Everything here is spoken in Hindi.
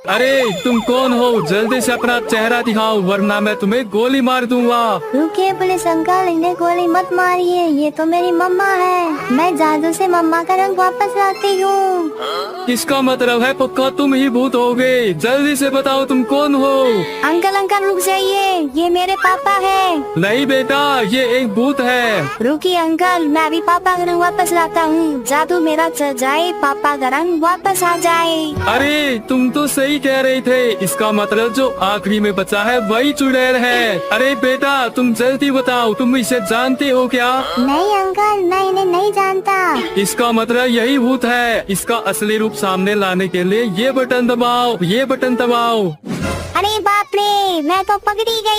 अरे तुम कौन हो? जल्दी से अपना चेहरा दिखाओ वरना मैं तुम्हें गोली मार दूंगा। रुकिए पुलिस अंकल, इन्हें गोली मत मारिए, ये तो मेरी मम्मा है। मैं जादू से मम्मा का रंग वापस लाती हूँ। इसका मतलब है पक्का तुम ही भूत होगे। जल्दी से बताओ तुम कौन हो? अंकल अंकल रुक जाइए, ये मेरे पापा है। नहीं बेटा, ये एक भूत है। रुकिए अंकल, मैं अभी पापा का रंग वापस लाता हूँ। जादू मेरा चल जाए, पापा का रंग वापस आ जाए। अरे तुम तो सही कह रहे थे, इसका मतलब जो आखिरी में बचा है वही चुड़ैल है। अरे बेटा तुम जल्दी बताओ, तुम इसे जानते हो क्या? नहीं अंकल, मैं इन्हें नहीं जानता। इसका मतलब यही भूत है। इसका असली रूप सामने लाने के लिए ये बटन दबाओ, ये बटन दबाओ। अरे बाप रे, मैं तो पकड़ी गई।